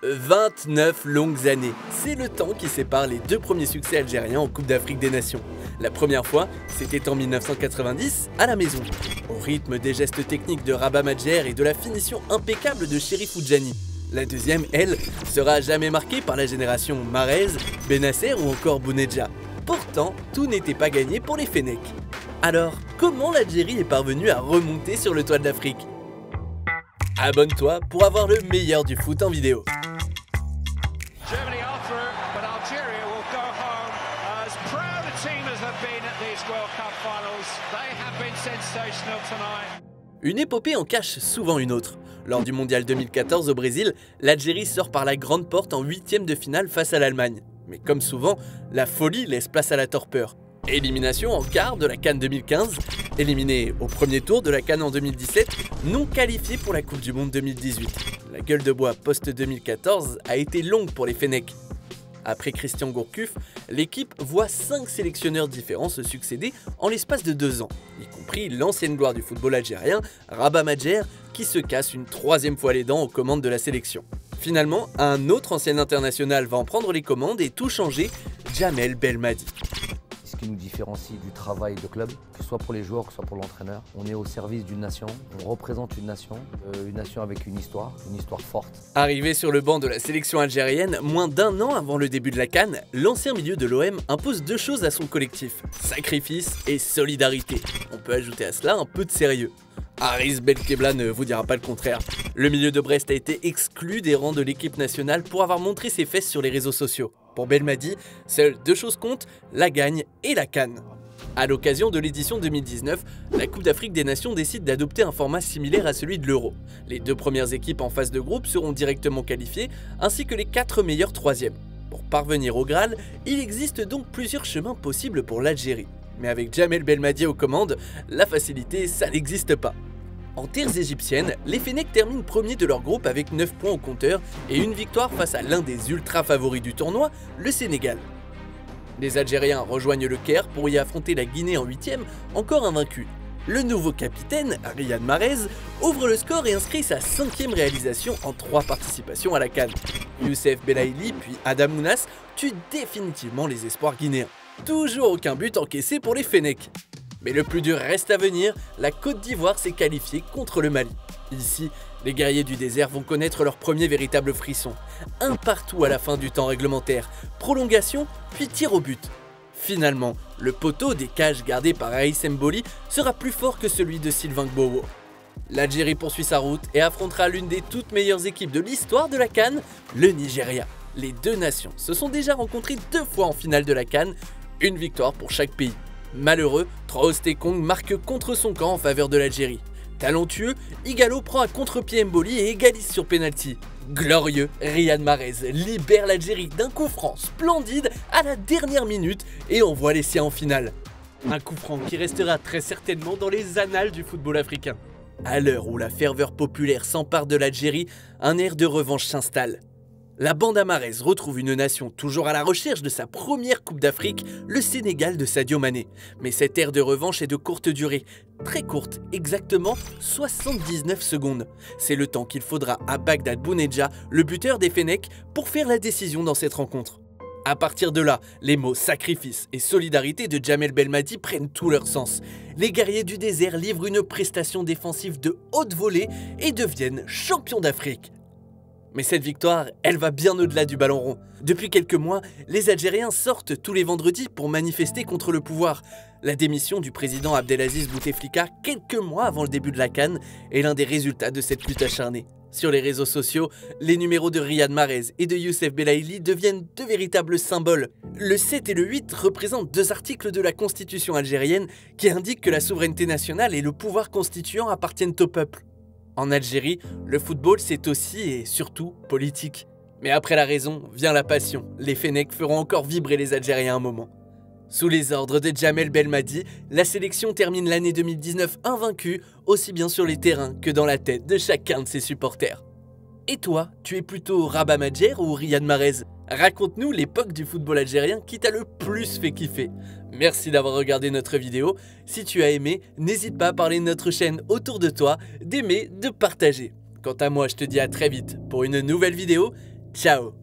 29 longues années, c'est le temps qui sépare les deux premiers succès algériens en Coupe d'Afrique des Nations. La première fois, c'était en 1990, à la maison, au rythme des gestes techniques de Rabat Madjer et de la finition impeccable de Cherif Oudjani. La deuxième, elle, sera à jamais marquée par la génération Mahrez, Bennacer ou encore Bounedjah. Pourtant, tout n'était pas gagné pour les Fennecs. Alors, comment l'Algérie est parvenue à remonter sur le toit de l'Afrique? Abonne-toi pour avoir le meilleur du foot en vidéo. Germany are through, but Algeria will go home as proud a team as have been at these World Cup finals. They have been sensational tonight. Une épopée en cache souvent une autre. Lors du mondial 2014 au Brésil, l'Algérie sort par la grande porte en huitième de finale face à l'Allemagne. Mais comme souvent, la folie laisse place à la torpeur. Élimination en quart de la CAN 2015, éliminé au premier tour de la CAN en 2017, non qualifié pour la Coupe du Monde 2018. La gueule de bois post-2014 a été longue pour les Fennecs. Après Christian Gourcuff, l'équipe voit 5 sélectionneurs différents se succéder en l'espace de 2 ans, y compris l'ancienne gloire du football algérien, Rabat Madjer, qui se casse une troisième fois les dents aux commandes de la sélection. Finalement, un autre ancien international va en prendre les commandes et tout changer, Djamel Belmadi. Ce qui nous différencie du travail de club, que ce soit pour les joueurs, que ce soit pour l'entraîneur. On est au service d'une nation, on représente une nation avec une histoire forte. Arrivé sur le banc de la sélection algérienne, moins d'un an avant le début de la CAN, l'ancien milieu de l'OM impose deux choses à son collectif, sacrifice et solidarité. On peut ajouter à cela un peu de sérieux. Haris Belkebla ne vous dira pas le contraire. Le milieu de Brest a été exclu des rangs de l'équipe nationale pour avoir montré ses fesses sur les réseaux sociaux. Pour Belmadi, seules deux choses comptent, la gagne et la CAN. À l'occasion de l'édition 2019, la Coupe d'Afrique des Nations décide d'adopter un format similaire à celui de l'Euro. Les deux premières équipes en phase de groupe seront directement qualifiées, ainsi que les 4 meilleurs troisièmes. Pour parvenir au Graal, il existe donc plusieurs chemins possibles pour l'Algérie. Mais avec Djamel Belmadi aux commandes, la facilité, ça n'existe pas. En terres égyptiennes, les Fennecs terminent premiers de leur groupe avec 9 points au compteur et une victoire face à l'un des ultra favoris du tournoi, le Sénégal. Les Algériens rejoignent le Caire pour y affronter la Guinée en 8e, encore invaincus. Le nouveau capitaine, Riyad Mahrez, ouvre le score et inscrit sa 5e réalisation en 3 participations à la CAN. Youssef Belaïli puis Adam Mounas tuent définitivement les espoirs guinéens. Toujours aucun but encaissé pour les Fennecs. Mais le plus dur reste à venir, la Côte d'Ivoire s'est qualifiée contre le Mali. Ici, les guerriers du désert vont connaître leur premier véritable frisson. Un partout à la fin du temps réglementaire, prolongation, puis tir au but. Finalement, le poteau des cages gardé par Aïs Mboli sera plus fort que celui de Sylvain Gbowo. L'Algérie poursuit sa route et affrontera l'une des toutes meilleures équipes de l'histoire de la CAN, le Nigeria. Les deux nations se sont déjà rencontrées 2 fois en finale de la CAN, une victoire pour chaque pays. Malheureux, Trost Ekong marque contre son camp en faveur de l'Algérie. Talentueux, Igalo prend à contre-pied Mboli et égalise sur pénalty. Glorieux, Riyad Mahrez libère l'Algérie d'un coup franc splendide à la dernière minute et envoie les siens en finale. Un coup franc qui restera très certainement dans les annales du football africain. À l'heure où la ferveur populaire s'empare de l'Algérie, un air de revanche s'installe. La bande à Mahrez retrouve une nation toujours à la recherche de sa première Coupe d'Afrique, le Sénégal de Sadio Mané. Mais cette ère de revanche est de courte durée, très courte, exactement 79 secondes. C'est le temps qu'il faudra à Bagdad Bounedjah, le buteur des Fennecs, pour faire la décision dans cette rencontre. À partir de là, les mots sacrifice et solidarité de Djamel Belmadi prennent tout leur sens. Les guerriers du désert livrent une prestation défensive de haute volée et deviennent champions d'Afrique. Mais cette victoire, elle va bien au-delà du ballon rond. Depuis quelques mois, les Algériens sortent tous les vendredis pour manifester contre le pouvoir. La démission du président Abdelaziz Bouteflika, quelques mois avant le début de la CAN, est l'un des résultats de cette lutte acharnée. Sur les réseaux sociaux, les numéros de Riyad Mahrez et de Youssef Belaïli deviennent deux véritables symboles. Le 7 et le 8 représentent 2 articles de la constitution algérienne qui indiquent que la souveraineté nationale et le pouvoir constituant appartiennent au peuple. En Algérie, le football c'est aussi et surtout politique. Mais après la raison vient la passion. Les Fennecs feront encore vibrer les Algériens un moment. Sous les ordres de Djamel Belmadi, la sélection termine l'année 2019 invaincue, aussi bien sur les terrains que dans la tête de chacun de ses supporters. Et toi, tu es plutôt Rabat Madjer ou Riyad Mahrez? Raconte-nous l'époque du football algérien qui t'a le plus fait kiffer. Merci d'avoir regardé notre vidéo. Si tu as aimé, n'hésite pas à parler de notre chaîne autour de toi, d'aimer, de partager. Quant à moi, je te dis à très vite pour une nouvelle vidéo Ciao.